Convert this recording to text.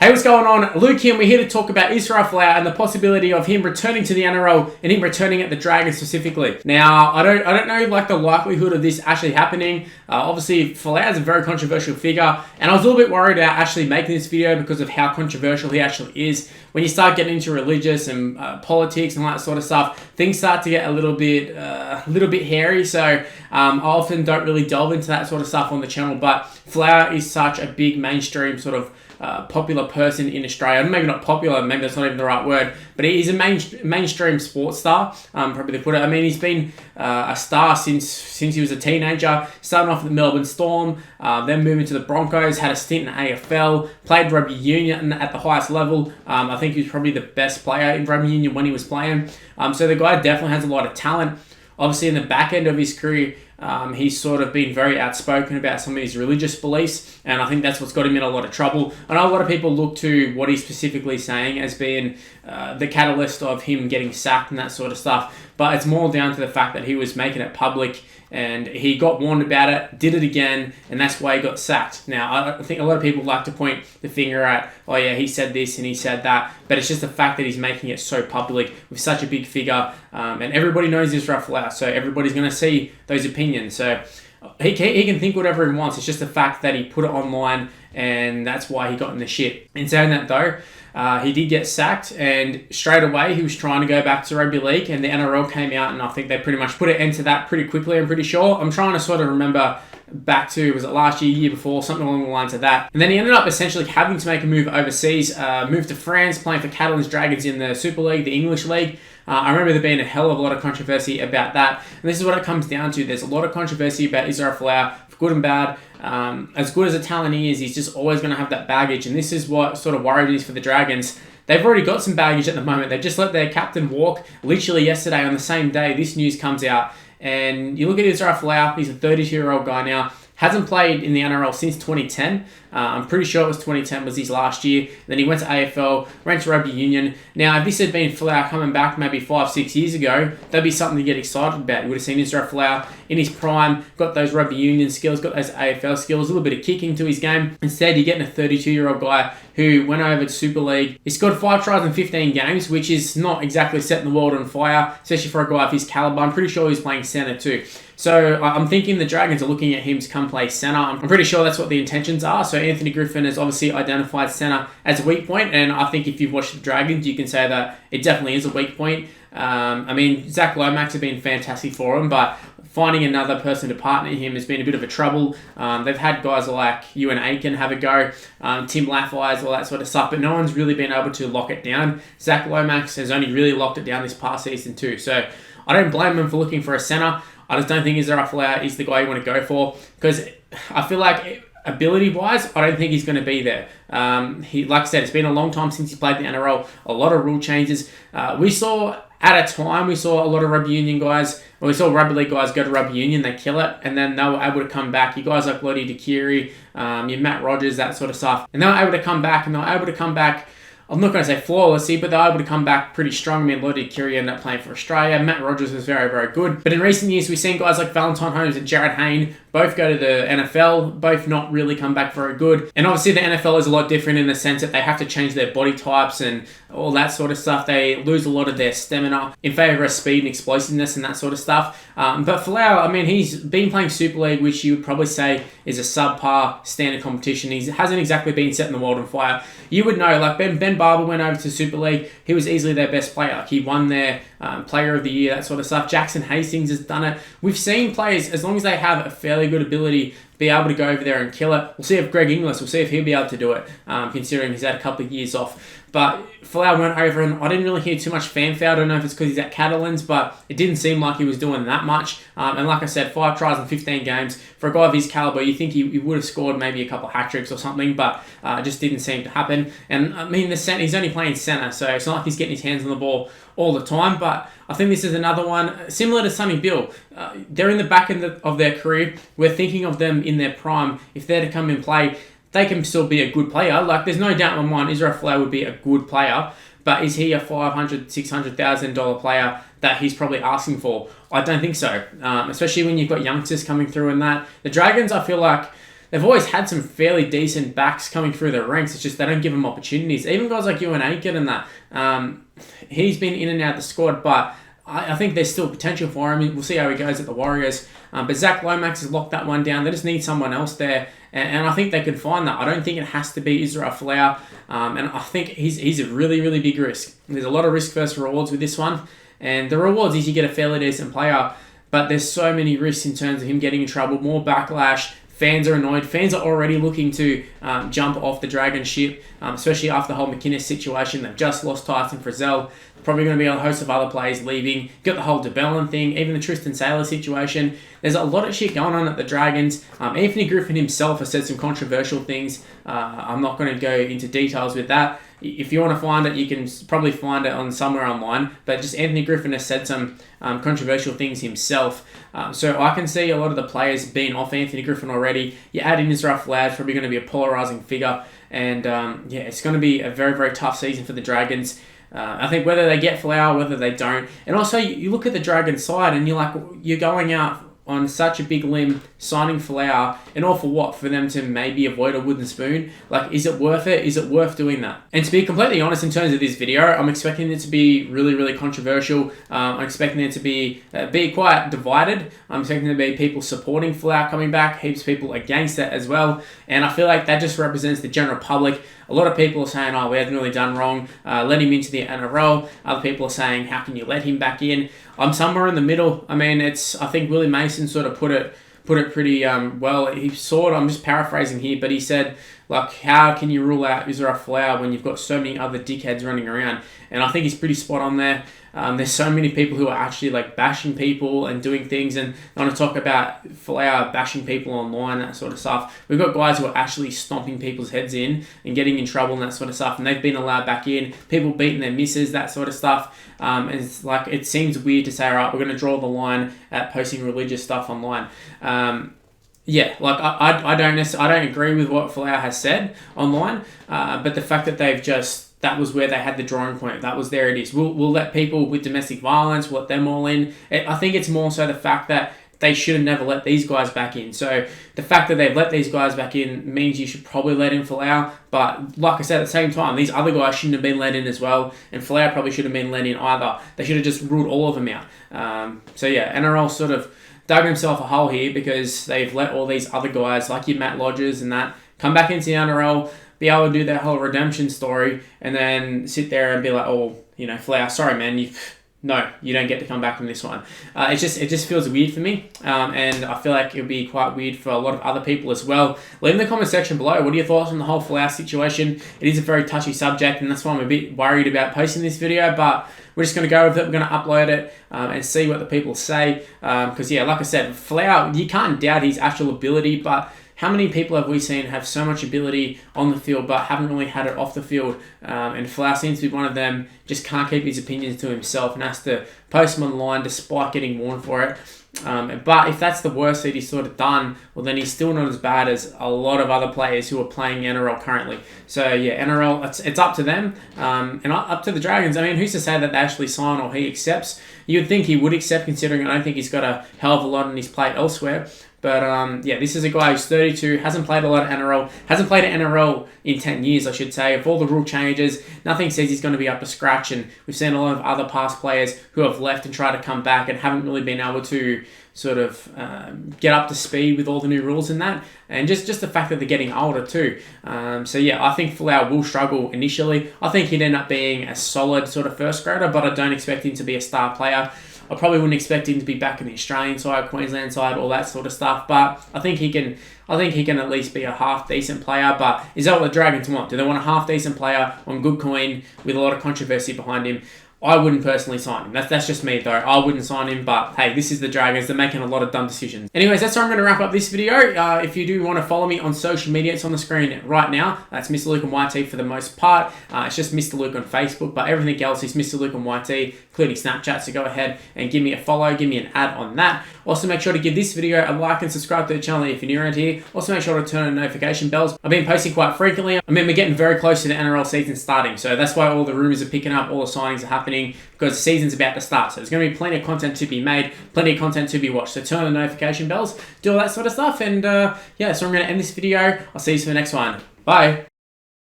Hey, what's going on? Luke here, and we're here to talk about Israel Folau and the possibility of him returning to the NRL and him returning at the Dragons specifically. Now, I don't know like the likelihood of this actually happening. Obviously, Folau is a very controversial figure, and I was a little bit worried about actually making this video because of how controversial he actually is. When you start getting into religious and politics and all that sort of stuff, things start to get a little bit hairy. So I often don't really delve into that sort of stuff on the channel. But Folau is such a big mainstream sort of popular person in Australia. Maybe not popular, maybe that's not even the right word, but he's a mainstream sports star, probably to put it. I mean, he's been a star since he was a teenager, starting off with the Melbourne Storm, then moving to the Broncos, had a stint in AFL, played rugby union at the highest level. I think he was probably the best player in rugby union when he was playing. So the guy definitely has a lot of talent. Obviously, in the back end of his career, he's sort of been very outspoken about some of his religious beliefs, and I think that's what's got him in a lot of trouble. I know a lot of people look to what he's specifically saying as being the catalyst of him getting sacked and that sort of stuff, but it's more down to the fact that he was making it public and he got warned about it, did it again, and that's why he got sacked. Now, I think a lot of people like to point the finger at, oh yeah, he said this and he said that, but it's just the fact that he's making it so public with such a big figure, and everybody knows Israel Folau, so everybody's going to see those opinions. So he can think whatever he wants. It's just the fact that he put it online, and that's why he got in the shit. In saying that though, he did get sacked, and straight away he was trying to go back to rugby league, and the NRL came out, and I think they pretty much put an end to that pretty quickly, I'm pretty sure. I'm trying to sort of remember back to, was it last year before, something along the lines of that. And then he ended up essentially having to make a move overseas, moved to France, playing for Catalans Dragons in the Super League, the English League. I remember there being a hell of a lot of controversy about that. And this is what it comes down to. There's a lot of controversy about Israel Folau, for good and bad. As good as a talent he is, he's just always going to have that baggage. And this is what sort of worried me for the Dragons. They've already got some baggage at the moment. They just let their captain walk literally yesterday on the same day this news comes out. And you look at Israel Folau, he's a 32-year-old guy now. Hasn't played in the NRL since 2010. I'm pretty sure it was 2010 was his last year. Then he went to AFL, went to rugby union. Now, if this had been Folau coming back maybe 5-6 years ago, that'd be something to get excited about. You would have seen Israel Folau in his prime, got those rugby union skills, got those AFL skills, a little bit of kicking to his game. Instead, you're getting a 32-year-old guy who went over to Super League. He scored 5 tries in 15 games, which is not exactly setting the world on fire, especially for a guy of his caliber. I'm pretty sure he's playing centre too. So I'm thinking the Dragons are looking at him to come play centre. I'm pretty sure that's what the intentions are. So Anthony Griffin has obviously identified centre as a weak point, and I think if you've watched the Dragons, you can say that it definitely is a weak point. I mean, Zach Lomax has been fantastic for him, but finding another person to partner him has been a bit of a trouble. They've had guys like Ewan Aiken have a go, Tim Laffey's, all that sort of stuff, but no one's really been able to lock it down. Zach Lomax has only really locked it down this past season too, so I don't blame him for looking for a centre. I just don't think Israel Folau is the guy you want to go for, because I feel like ability-wise, I don't think he's going to be there. Like I said, it's been a long time since he played the NRL. A lot of rule changes. We saw a lot of rugby union guys, or we saw rugby league guys go to rugby union, they kill it, and then they were able to come back. You guys like Lottie DeCury, you Matt Rogers, that sort of stuff. And they were able to come back, I'm not going to say flawlessly, but they were able to come back pretty strong. I mean, Lottie DeCury ended up playing for Australia. Matt Rogers was very, very good. But in recent years, we've seen guys like Valentine Holmes and Jared Hayne both go to the NFL, both not really come back very good. And obviously the NFL is a lot different in the sense that they have to change their body types and all that sort of stuff. They lose a lot of their stamina in favor of speed and explosiveness and that sort of stuff. But Folau, I mean, he's been playing Super League, which you would probably say is a subpar standard competition. He hasn't exactly been setting the world on fire. You would know, like Ben Barber went over to Super League. He was easily their best player. Like he won their player of the year, that sort of stuff. Jackson Hastings has done it. We've seen players, as long as they have a fairly good ability, be able to go over there and kill it. We'll see if Greg Inglis, we'll see if he'll be able to do it, considering he's had a couple of years off. But Folau went over, and I didn't really hear too much fanfare. I don't know if it's because he's at Catalans, but it didn't seem like he was doing that much. And like I said, 5 tries in 15 games. For a guy of his caliber, you think he would have scored maybe a couple of hat-tricks or something, but it just didn't seem to happen. And I mean, he's only playing centre, so it's not like he's getting his hands on the ball all the time, but I think this is another one similar to Sonny Bill. They're in the back end of their career. We're thinking of them in their prime. If they're to come and play, they can still be a good player. Like, there's no doubt in my mind Israel Folau would be a good player, but is he a $500,000, $600,000 player that he's probably asking for? I don't think so, especially when you've got youngsters coming through and that. The Dragons, I feel like they've always had some fairly decent backs coming through their ranks. It's just they don't give them opportunities. Even guys like Ewan Aiken and that, he's been in and out of the squad, but I think there's still potential for him. We'll see how he goes at the Warriors. But Zach Lomax has locked that one down. They just need someone else there. And I think they can find that. I don't think it has to be Israel Folau. And I think he's a really, really big risk. There's a lot of risk versus rewards with this one. And the rewards is you get a fairly decent player. But there's so many risks in terms of him getting in trouble. More backlash. Fans are annoyed. Fans are already looking to jump off the Dragon ship, especially after the whole McInnes situation. They've just lost Tyson Frizzell. Probably going to be a host of other players leaving. Got the whole DeBellin thing, even the Tristan Saylor situation. There's a lot of shit going on at the Dragons. Anthony Griffin himself has said some controversial things. I'm not going to go into details with that. If you want to find it, you can probably find it on somewhere online. But just Anthony Griffin has said some controversial things himself. So I can see a lot of the players being off Anthony Griffin already. You add in Israel Folau, it's probably going to be a polarising figure. And it's going to be a very, very tough season for the Dragons. I think whether they get Folau, whether they don't. And also, you look at the Dragons side and you're going out on such a big limb, signing Folau, and all for what? For them to maybe avoid a wooden spoon? Like, is it worth it? Is it worth doing that? And to be completely honest, in terms of this video, I'm expecting it to be really, really controversial. I'm expecting it to be quite divided. I'm expecting there to be people supporting Folau coming back, heaps of people against it as well. And I feel like that just represents the general public. A lot of people are saying, oh, we haven't really done wrong, let him into the NRL. Other people are saying, how can you let him back in? I'm somewhere in the middle. I mean, I think Willie Mason sort of put it pretty well. I'm just paraphrasing here, but he said, like, how can you rule out Israel Folau when you've got so many other dickheads running around? And I think he's pretty spot on there. There's so many people who are actually like bashing people and doing things, and I want to talk about Folau bashing people online, that sort of stuff. We've got guys who are actually stomping people's heads in and getting in trouble and that sort of stuff, and they've been allowed back in. People beating their misses, that sort of stuff. And it's like, it seems weird to say, all right, we're going to draw the line at posting religious stuff online. Yeah, like I don't agree with what Folau has said online, but the fact that that was where they had the drawing point. That was there it is. We'll let people with domestic violence, we'll let them all in. I think it's more so the fact that they should have never let these guys back in. So the fact that they've let these guys back in means you should probably let in Folau. But like I said, at the same time, these other guys shouldn't have been let in as well. And Folau probably should have been let in either. They should have just ruled all of them out. So yeah, NRL sort of dug himself a hole here because they've let all these other guys, like your Matt Lodges and that, come back into the NRL, be able to do that whole redemption story, and then sit there and be like, oh, Folau, sorry, man, you don't get to come back from this one. It just feels weird for me, and I feel like it'll be quite weird for a lot of other people as well. Leave in the comment section below, what are your thoughts on the whole Folau situation? It is a very touchy subject, and that's why I'm a bit worried about posting this video, but we're just going to go with it. We're going to upload it and see what the people say. Because, yeah, like I said, Folau, you can't doubt his actual ability, but how many people have we seen have so much ability on the field but haven't really had it off the field? And Folau seems to be one of them, just can't keep his opinions to himself and has to post them online despite getting warned for it. But if that's the worst that he's sort of done, well, then he's still not as bad as a lot of other players who are playing NRL currently. So yeah, NRL, it's up to them, and up to the Dragons. I mean, who's to say that they actually sign or he accepts? You'd think he would accept, considering I don't think he's got a hell of a lot on his plate elsewhere. But yeah, this is a guy who's 32, hasn't played a lot of NRL, hasn't played an NRL in 10 years, I should say. Of all the rule changes, nothing says he's going to be up to scratch, and we've seen a lot of other past players who have left and tried to come back and haven't really been able to sort of get up to speed with all the new rules and that, and just the fact that they're getting older too. So yeah, I think Folau will struggle initially. I think he'd end up being a solid sort of first grader, but I don't expect him to be a star player. I probably wouldn't expect him to be back in the Australian side, Queensland side, all that sort of stuff. But I think he can at least be a half decent player. But is that what the Dragons want? Do they want a half decent player on good coin with a lot of controversy behind him? I wouldn't personally sign him. That's just me though. I wouldn't sign him, but hey, this is the Dragons. They're making a lot of dumb decisions. Anyways, that's how I'm going to wrap up this video. If you do want to follow me on social media, it's on the screen right now. That's MrLuke and YT for the most part. It's just MrLuke on Facebook, but everything else is MrLuke on YT, including Snapchat. So go ahead and give me a follow, give me an ad on that. Also, make sure to give this video a like and subscribe to the channel if you're new around here. Also, make sure to turn on notification bells. I've been posting quite frequently. I mean, we're getting very close to the NRL season starting, so that's why all the rumors are picking up, all the signings are happening. happening because the season's about to start. So there's going to be plenty of content to be made, plenty of content to be watched. So turn on the notification bells, do all that sort of stuff. And yeah, so I'm going to end this video. I'll see you for the next one. Bye.